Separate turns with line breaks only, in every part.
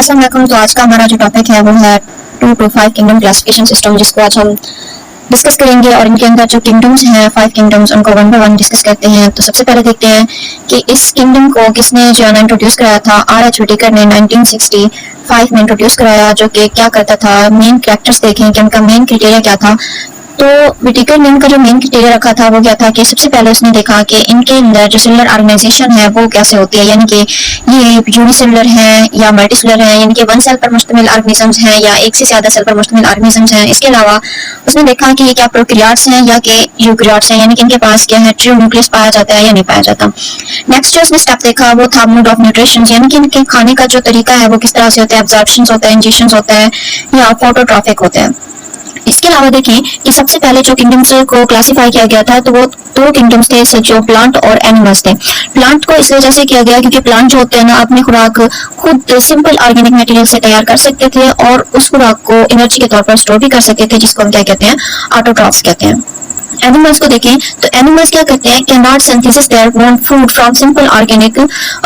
अस्सलाम वालेकुम। तो आज का हमारा जो टॉपिक है वो है 2 to 5 किंगडम क्लासिफिकेशन सिस्टम, जिसको आज हम डिस्कस करेंगे। और इनके अंदर जो किंगडम्स हैं 5 किंगडम्स, उनको वन बाय वन डिस्कस करते हैं। तो सबसे पहले देखते हैं कि इस किंगडम को किसने जो है ना इंट्रोड्यूस कराया था। R.H. व्हिटेकर ने 1965 में इंट्रोड्यूस कराया, जो कि क्या करता था। मेन कैरेक्टर्स देखें कि उनका मेन क्राइटेरिया क्या था। तो व्हिटेकर ने उनका जो मेन क्राइटेरिया रखा था वो क्या था कि सबसे पहले उसने देखा कि इनके अंदर जो सेलुलर ऑर्गेनाइजेशन है वो कैसे होती है, यानी कि ये यूनिसेलुलर है या मल्टीसेलुलर है, यानी कि वन सेल पर मुश्तमिल ऑर्गेनिजम्स हैं या एक से ज्यादा सेल पर मुश्तमिल ऑर्गेनिजम्स हैं। इसके अलावा उसने देखा कि ये क्या प्रोकैरियोट्स हैं या कि यूकैरियोट्स हैं, यानी कि इनके पास क्या है, ट्रू न्यूक्लियस पाया जाता है या नहीं पाया जाता। नेक्स्ट जो उसने स्टेप देखा वो था मोड ऑफ न्यूट्रिशन, यानी कि इनके खाने का जो तरीका है वो किस तरह से होता है, एब्जॉर्प्शन होता है, इंजेक्शन होता है या फोटोट्रॉफिक होता है। इसके अलावा देखें कि सबसे पहले जो किंगडम्स को क्लासिफाई किया गया था तो वो 2 किंगडम्स थे, जो प्लांट और एनिमल्स थे। प्लांट को इस वजह से किया गया क्योंकि प्लांट जो होते हैं ना अपनी खुराक खुद सिंपल ऑर्गेनिक मटेरियल से तैयार कर सकते थे और उस खुराक को एनर्जी के तौर पर स्टोर भी कर सकते थे, जिसको हम क्या कहते हैं, ऑटोट्रॉफ्स कहते हैं। एनिमल्स को देखें तो एनिमल्स क्या करते हैं, can not synthesis their own food from simple organic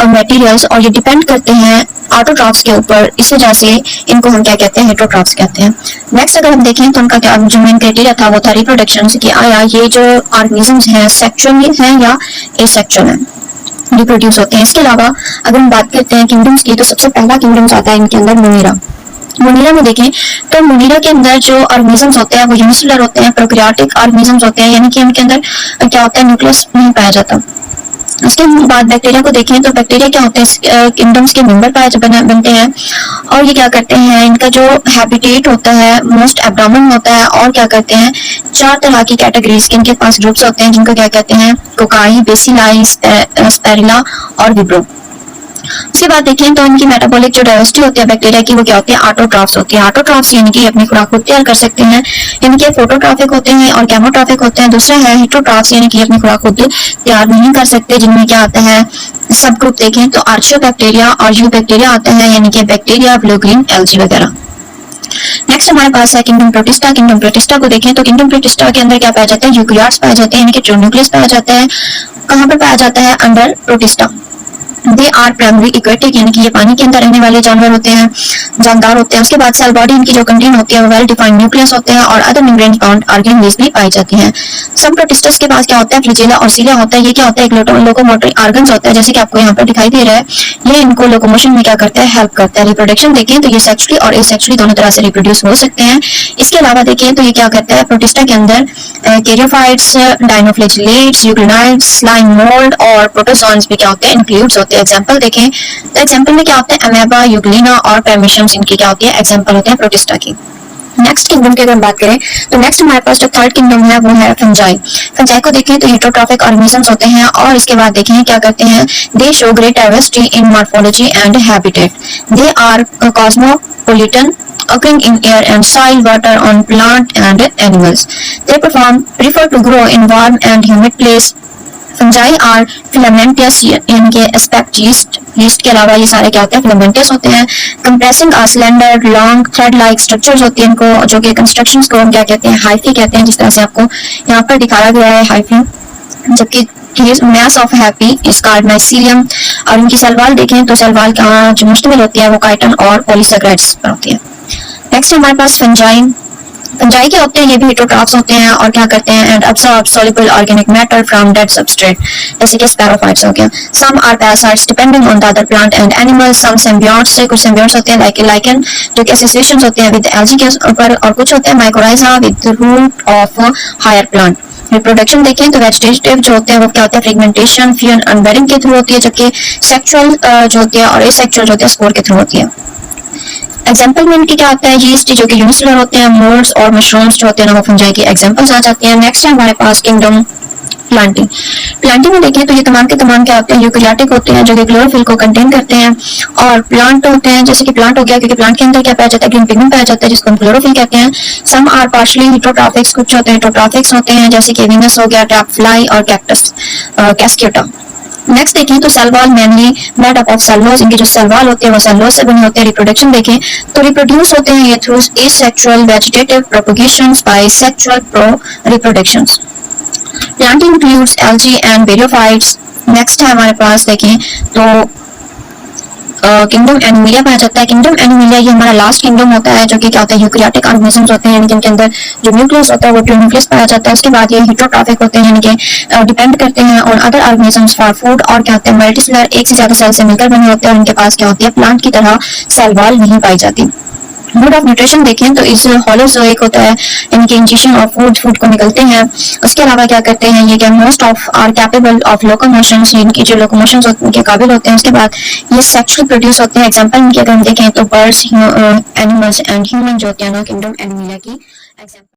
materials, और ये डिपेंड करते हैं ऑटोट्रॉफ्स के ऊपर। इस वजह से इनको हम क्या कहते हैं, हेटरोट्रॉफ्स कहते हैं। नेक्स्ट अगर हम देखें तो उनका क्या जो मेन क्राइटेरिया था वो था रिप्रोडक्शन, कि आया ये जो ऑर्गेनिजम्स हैं सेक्सुअल हैं या एसेक्सुअल हैं, रिप्रोड्यूस होते हैं। इसके अलावा अगर हम बात करते हैं किंगडम्स की, तो सबसे पहला किंगडम्स आता है इनके अंदर मोनीरा। मोनीरा में देखें तो मोनीरा के अंदर जो ऑर्गेनिजम्स होते हैं वो यूनिसेलुलर होते हैं, प्रोकैरियोटिक ऑर्गेनिजम्स होते हैं, यानी कि उनके अंदर क्या होता है, न्यूक्लियस नहीं पाया जाता। उसके बाद बैक्टीरिया को देखें तो बैक्टीरिया क्या होते हैं, किंगडम्स के मेंबर बनते हैं और ये क्या करते हैं, इनका जो हैबिटेट होता है मोस्ट एब्डोमेन होता है। और क्या करते हैं, 4 तरह की कैटेगरीज के इनके पास ग्रुप्स होते हैं, जिनको क्या कहते हैं, कोकाई, बेसिलाई, स्पेरिला और विब्रो। उसके बाद देखें तो इनकी मेटाबॉलिक जो डाइवर्सिटी होती है बैक्टीरिया की वो क्या होती है, ऑटोट्रॉफ्स होती है। ऑटोट्रॉफ्स यानी कि अपनी खुराक खुद तैयार कर सकते हैं, यानी कि फोटोट्रॉफिक होते हैं और केमोट्रॉफिक होते हैं। दूसरा है हेटरोट्रॉफ्स, यानी कि अपनी खुराक खुद तैयार नहीं कर सकते, जिनमें क्या आता है, सब ग्रुप देखें तो आर्चियोबैक्टीरिया और यू बैक्टीरिया आते हैं, यानी कि बैक्टीरिया, ब्लू ग्रीन एल्गी वगैरह। नेक्स्ट हमारे पास है किंगडम प्रोटिस्टा। किंगडम प्रोटिस्टा को देखें तो किंगडम प्रोटिस्टा के अंदर क्या पाया जाता है, यूकैरियोट्स पाए जाते हैं, यानी कि ट्रू न्यूक्लियस पाया जाता है। कहाँ पर पाया जाता है, under protista. They are primary aquatic, यानी कि ये पानी के अंदर रहने वाले जानवर होते हैं, जानदार होते हैं। उसके बाद सेल बॉडी इनकी जो कंटेन होती है वो वेल डिफाइंड न्यूक्लियस होते हैं और अदर मेम्ब्रेन बाउंड ऑर्गेनेल्स भी पाई जाती हैं। सब प्रोटिस्टस के पास क्या होता है, फ्लैजेला और सीलिया होता है। ये क्या होता है, एक लोकोमोटरी ऑर्गन्स होता है, जैसे कि आपको यहाँ पर दिखाई दे रहा है। ये इनको लोकोमोशन में क्या करता है, हेल्प करता है। रिप्रोडक्शन देखें तो ये सेक्सुअली और एसेक्सुअली दोनों तरह से रिप्रोड्यूस हो सकते हैं। इसके अलावा देखें तो ये क्या करता है, प्रोटिस्टा के अंदर कैरियोफाइट्स, डायनोफ्लैजिलेट्स, यूग्रेनाइट्स, स्लाइम मोल्ड और प्रोटोजोन्स भी क्या होते हैं, इंक्लूड्स होते हैं। एग्जांपल देखें तो एग्जांपल में क्या होते हैं, अमेबा, यूग्लिना और पैरमेशियम्स इनकी क्या होती है, एग्जांपल होते हैं प्रोटिस्टा की। नेक्स्ट किंगडम की अगर हम बात करें तो नेक्स्ट हमारे पास जो थर्ड किंगडम है वो है फंजाई। फंजाई को देखें तो हेटरोट्रॉफिक ऑर्गेनिजम्स होते हैं और इसके बाद देखें क्या करते हैं, they show great diversity in morphology and habitat. They are cosmopolitan, occurring in air and soil, water, on plant and animals. They prefer to grow in warm and humid place. Fungi are filamentous, यानी कि aspect yeast के अलावा ये सारे क्या होते हैं, filamentous होते हैं। Comprising a slender long thread like structures होती है इनको, जो कि कंस्ट्रक्शंस को हम क्या कहते हैं, हाइफी कहते हैं, जिस तरह से आपको यहाँ पर दिखाया गया है हाइफी। जबकि mass of happy is called mycelium। और इनकी सेल देखें तो सेल वॉल का जो मुश्तमिल होती है वो काइटन और पॉलीसेकेराइड्स पर होती है। नेक्स्ट हमारे पास फंजाई। फंजाई क्या होते हैं, ये भी हेटरोट्रॉफ्स होते हैं और क्या करते हैं, and absorb soluble organic matter from dead substrate, जैसे कि स्पैरोफाइट्स हो गया। Some are parasites depending on the other plant and animals. Some symbiotes है, कुछ सिम्बियोट्स होते हैं लाइक लाइकन, जो कि एसोसिएशंस होते हैं विद एल्गी के ऊपर, और कुछ होते हैं mycorrhiza with root of higher plant. Reproduction देखें तो वेजिटेटिव जो होते हैं वो क्या होता है, फ्रेगमेंटेशन, फ्यूजन, अनबेरिंग के थ्रू होती है, जबकि सेक्सुअल जो होती है और एसेक्सुअल जो होती है स्पोर के थ्रू होती है। एग्जाम्पल में इनकी क्या होता है, यीस्ट जो कि यूनिसेलुलर होते हैं, मोल्ड्स और मशरूम्स जो होते हैं ना वो फंजाई की एग्जांपल्स आ जाती हैं। नेक्स्ट है हमारे पास किंगडम प्लांटिंग। प्लांटिंग में देखें तो ये तमाम के तमाम क्या होते हैं, यूकैरियोटिक होते हैं, जो कि क्लोरोफिल को कंटेन करते हैं। और प्लांट होते हैं, जैसे कि प्लांट हो गया, क्योंकि प्लांट के अंदर क्या पाया जाता है, ग्रीन पिगमेंट पाया जाता है, जिसको हम क्लोरोफिल कहते हैं। सम आर पार्शियली हेटरोट्रॉफिक्स, कुछ होते हैं हेटरोट्रॉफिक्स होते हैं, जैसे कि वीनस हो गया, टैप फ्लाई और कैक्टस कैस्क्यूटा। नेक्स्ट देखें तो cell wall mainly made up of cellulose. इनकी जो सेल वॉल होते हैं वो सेलुलोज से बने होते हैं। रिप्रोडक्शन देखें तो रिप्रोड्यूस होते हैं ये through asexual vegetative propagations by sexual pro reproductions. Planting includes algae and bryophytes. Next है हमारे पास देखें तो किंगडम एनिमिलिया पाया जाता है। किंगडम एनिमिलिया ये हमारा लास्ट किंगडम होता है, जो कि क्या होता है, यूकैरियोटिक ऑर्गेनिजम्स होते हैं, यानी कि इनके अंदर जो न्यूक्लियस होता है वो ट्रू न्यूक्लियस पाया जाता है। उसके बाद ये हेटेरोट्रॉफिक होते हैं, यानी कि डिपेंड करते हैं on other organisms for food, और क्या होते हैं, मल्टीसेलुलर, एक से ज्यादा सेल से मिलकर बने होते हैं, और इनके पास क्या होती है, प्लांट की तरह सेल वॉल नहीं पाई जाती। मोड ऑफ न्यूट्रिशन देखें तो इस होलोजोइक होता है, इनके इंजेक्शन ऑफ फूड को निकलते हैं। उसके अलावा क्या करते हैं ये, क्या most of are capable of locomotions, इनकी जो लोकोमोशंस के काबिल होते हैं। उसके बाद ये सेक्सुअली प्रोड्यूस होते हैं। एग्जांपल इनके अगर हम देखें तो बर्ड्स, एनिमल्स एंड ह्यूमन जो होते हैं ना, किंगडम एनिमिलिया की एग्जांपल।